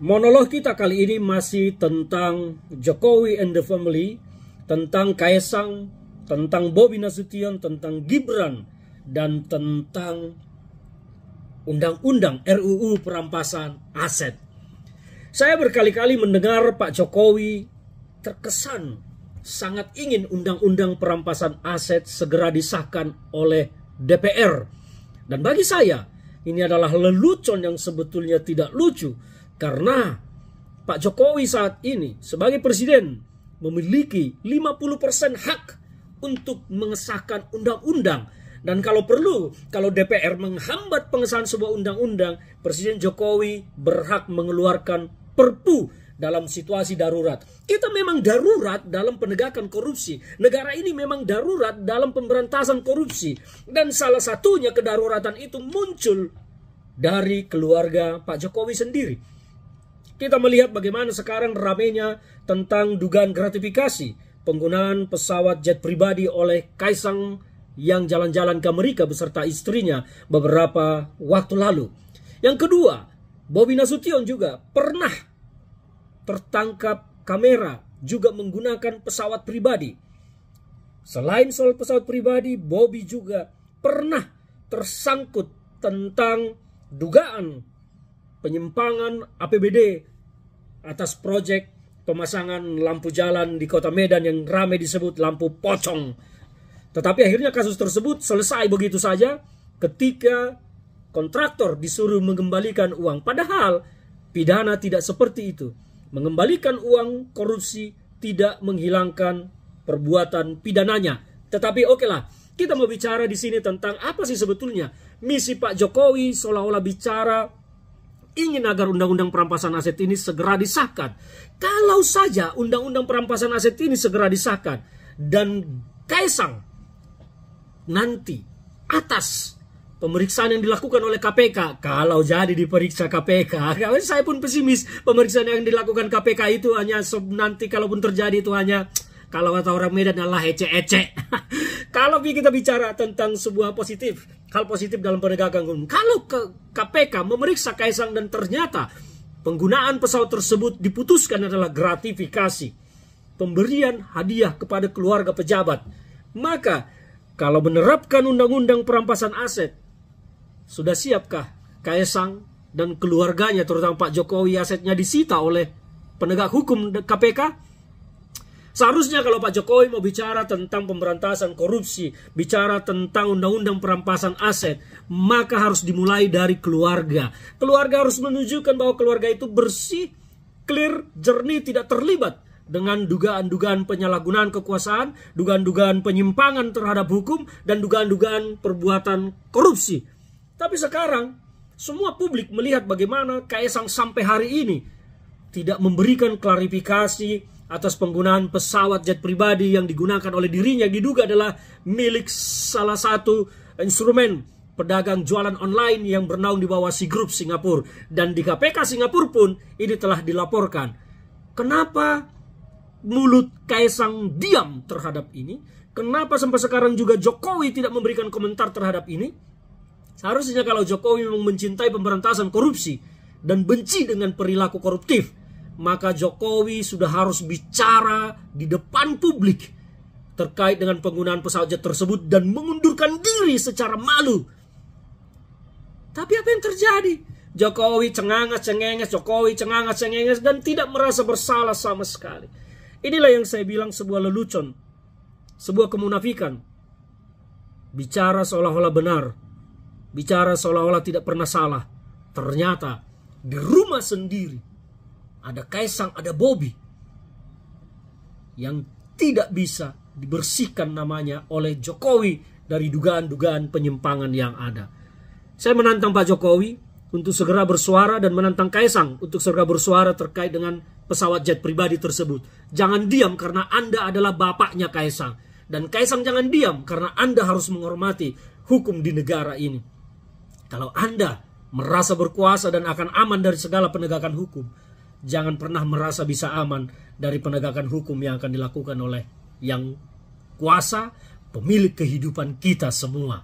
Monolog kita kali ini masih tentang Jokowi and the family, tentang Kaesang, tentang Bobi Nasution, tentang Gibran, dan tentang Undang-Undang RUU perampasan aset. Saya berkali-kali mendengar Pak Jokowi terkesan sangat ingin Undang-Undang perampasan aset segera disahkan oleh DPR. Dan bagi saya, ini adalah lelucon yang sebetulnya tidak lucu. Karena Pak Jokowi saat ini sebagai presiden memiliki 50% hak untuk mengesahkan undang-undang. Dan kalau perlu, kalau DPR menghambat pengesahan sebuah undang-undang, Presiden Jokowi berhak mengeluarkan perpu dalam situasi darurat. Kita memang darurat dalam penegakan korupsi. Negara ini memang darurat dalam pemberantasan korupsi. Dan salah satunya kedaruratan itu muncul dari keluarga Pak Jokowi sendiri. Kita melihat bagaimana sekarang ramainya tentang dugaan gratifikasi penggunaan pesawat jet pribadi oleh Kaesang yang jalan-jalan ke Amerika beserta istrinya beberapa waktu lalu. Yang kedua, Bobi Nasution juga pernah tertangkap kamera juga menggunakan pesawat pribadi. Selain soal pesawat pribadi, Bobi juga pernah tersangkut tentang dugaan penyimpangan APBD atas proyek pemasangan lampu jalan di kota Medan yang ramai disebut lampu pocong. Tetapi akhirnya kasus tersebut selesai begitu saja ketika kontraktor disuruh mengembalikan uang. Padahal pidana tidak seperti itu. Mengembalikan uang korupsi tidak menghilangkan perbuatan pidananya. Tetapi okelah, kita mau bicara di sini tentang apa sih sebetulnya misi Pak Jokowi, seolah-olah bicara ingin agar undang-undang perampasan aset ini segera disahkan. Kalau saja undang-undang perampasan aset ini segera disahkan dan Kaesang nanti atas pemeriksaan yang dilakukan oleh KPK, kalau jadi diperiksa KPK, saya pun pesimis pemeriksaan yang dilakukan KPK itu hanya nanti kalaupun terjadi itu hanya, kalau kata orang Medan adalah ece-ece. Kalau kita bicara tentang sebuah positif, hal positif dalam penegakan hukum, kalau KPK memeriksa Kaesang dan ternyata penggunaan pesawat tersebut diputuskan adalah gratifikasi, pemberian hadiah kepada keluarga pejabat, maka kalau menerapkan undang-undang perampasan aset, sudah siapkah Kaesang dan keluarganya, terutama Pak Jokowi, asetnya disita oleh penegak hukum KPK? Seharusnya kalau Pak Jokowi mau bicara tentang pemberantasan korupsi, bicara tentang undang-undang perampasan aset, maka harus dimulai dari keluarga. Keluarga harus menunjukkan bahwa keluarga itu bersih, clear, jernih, tidak terlibat dengan dugaan-dugaan penyalahgunaan kekuasaan, dugaan-dugaan penyimpangan terhadap hukum, dan dugaan-dugaan perbuatan korupsi. Tapi sekarang semua publik melihat bagaimana Kaesang sampai hari ini tidak memberikan klarifikasi atas penggunaan pesawat jet pribadi yang digunakan oleh dirinya, yang diduga adalah milik salah satu instrumen pedagang jualan online yang bernaung di bawah Sea Group Singapura. Dan di KPK Singapura pun ini telah dilaporkan. Kenapa mulut Kaesang diam terhadap ini? Kenapa sampai sekarang juga Jokowi tidak memberikan komentar terhadap ini? Seharusnya kalau Jokowi memang mencintai pemberantasan korupsi dan benci dengan perilaku koruptif, maka Jokowi sudah harus bicara di depan publik terkait dengan penggunaan pesawat jet tersebut dan mengundurkan diri secara malu. Tapi apa yang terjadi? Jokowi cengangas-cengenges, Jokowi cengangas-cengenges dan tidak merasa bersalah sama sekali. Inilah yang saya bilang sebuah lelucon, sebuah kemunafikan. Bicara seolah-olah benar, bicara seolah-olah tidak pernah salah. Ternyata di rumah sendiri ada Kaesang, ada Bobi yang tidak bisa dibersihkan namanya oleh Jokowi dari dugaan-dugaan penyimpangan yang ada. Saya menantang Pak Jokowi untuk segera bersuara dan menantang Kaesang untuk segera bersuara terkait dengan pesawat jet pribadi tersebut. Jangan diam karena Anda adalah bapaknya Kaesang. Dan Kaesang jangan diam karena Anda harus menghormati hukum di negara ini. Kalau Anda merasa berkuasa dan akan aman dari segala penegakan hukum, jangan pernah merasa bisa aman dari penegakan hukum yang akan dilakukan oleh yang kuasa, pemilik kehidupan kita semua.